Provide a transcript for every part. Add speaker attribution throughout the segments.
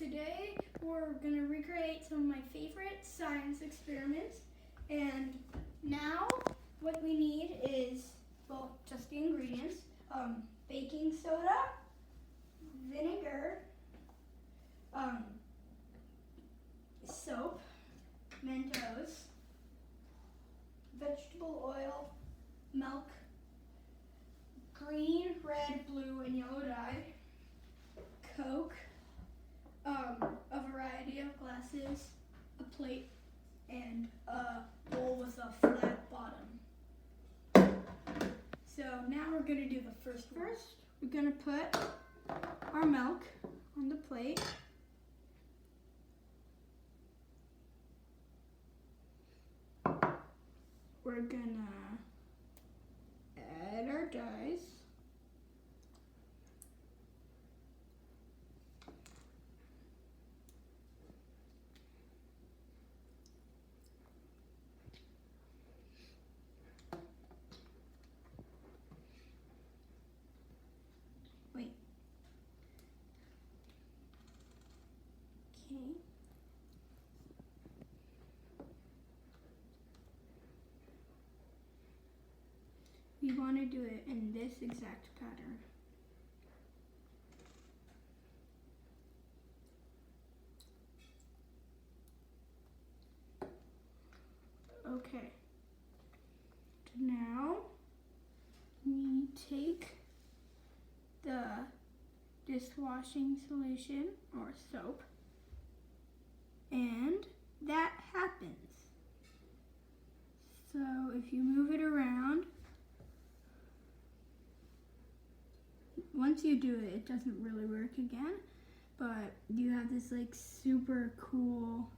Speaker 1: Today we're going to recreate some of my favorite science experiments, and now what we need is, well, just the ingredients, baking soda, vinegar, soap, Mentos, vegetable oil, milk, green, red, blue, and yellow dye, Coke, a variety of glasses, a plate, and a bowl with a flat bottom. So now we're going to do the first. We're going to put our milk on the plate. We're going to add our dyes. Okay. We want to do it in this exact pattern. Okay. Now we take the dishwashing solution or soap, and that happens. So if you move it around, once you do it, it doesn't really work again, but you have this like super cool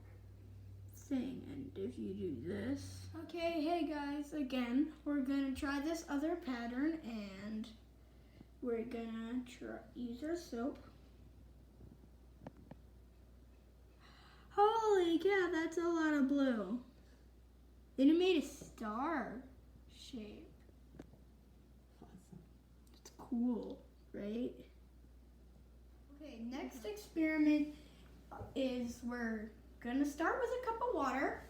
Speaker 1: thing. And if you do this, okay, hey guys, again, we're gonna try this other pattern, and we're gonna use our soap. Holy cow, that's a lot of blue. Then it made a star shape.
Speaker 2: Awesome.
Speaker 1: It's cool, right? Okay, next experiment is we're gonna start with a cup of water.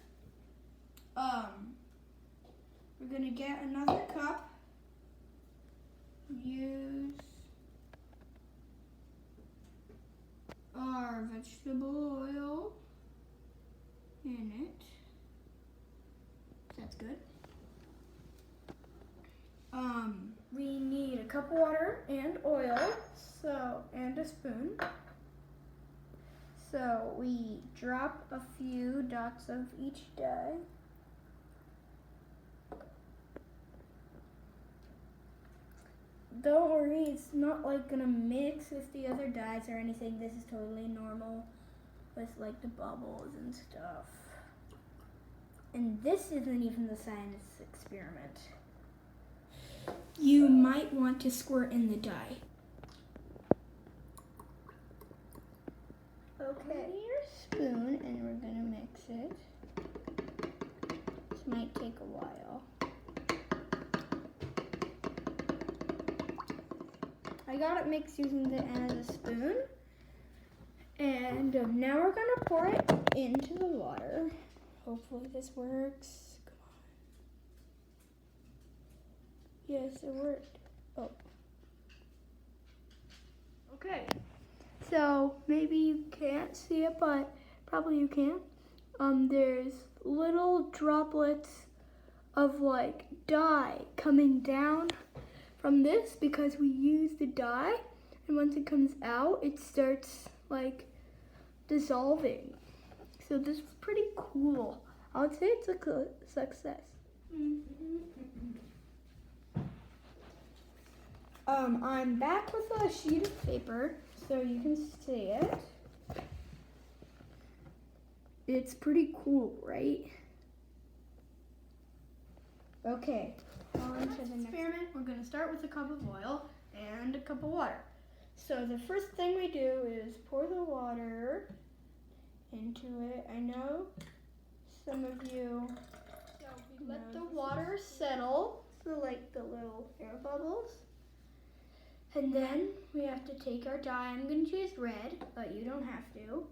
Speaker 1: We're gonna get another cup. Use our vegetable oil in it. That's good. We need a cup of water and oil, and a spoon. So we drop a few dots of each dye. Don't worry, it's not like gonna mix with the other dyes or anything. This is totally normal with like the bubbles and stuff. And this isn't even the science experiment. You might want to squirt in the dye. Okay, your spoon, and we're gonna mix it. This might take a while. I got it mixed using the end of the spoon. And now we're gonna pour it into the water. Hopefully this works. Come on. Yes, it worked. Oh. Okay. So maybe you can't see it, but probably you can. There's little droplets of like dye coming down from this because we use the dye, and once it comes out, it starts like dissolving. So this is pretty cool. I would say it's a success. I'm back with a sheet of paper so you can see it. It's pretty cool, right? Okay, on to the next experiment. We're going to start with a cup of oil and a cup of water. So the first thing we do is pour the water into it. I know some of you let the water settle, so like the little air bubbles. And then we have to take our dye. I'm going to choose red, but you don't have to.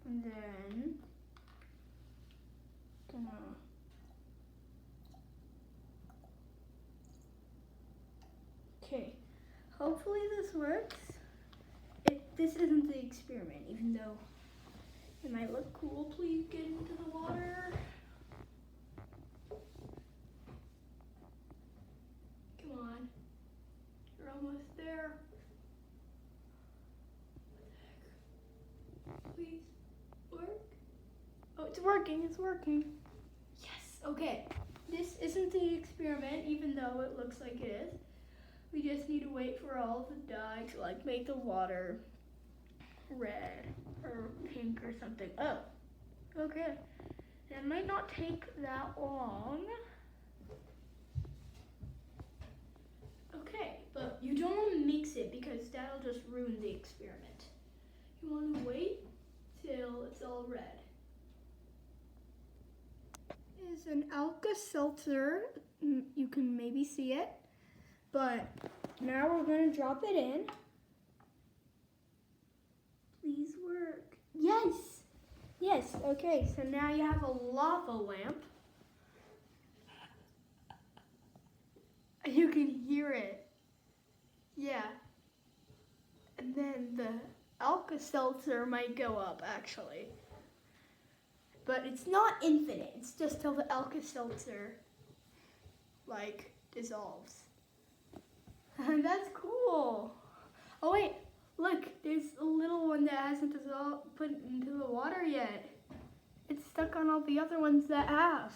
Speaker 1: And then, okay, hopefully this works. This isn't the experiment, even though it might look cool. Please get into the water. Come on, you're almost there. What the heck? Please work. Oh, it's working, it's working. Yes, okay. This isn't the experiment, even though it looks like it is. We just need to wait for all the dye to like make the water red or pink or something. Oh, okay. It might not take that long. Okay, but you don't want to mix it because that'll just ruin the experiment. You want to wait till it's all red. Is an Alka-Seltzer. You can maybe see it, but now we're going to drop it in. Please work. Yes. Yes. Okay, so now you have a lava lamp. You can hear it. Yeah. And then the Alka-Seltzer might go up, actually. But it's not infinite. It's just till the Alka-Seltzer, like, dissolves. That's cool. Oh, wait. Look, there's a little one that hasn't put into the water yet. It's stuck on all the other ones that have.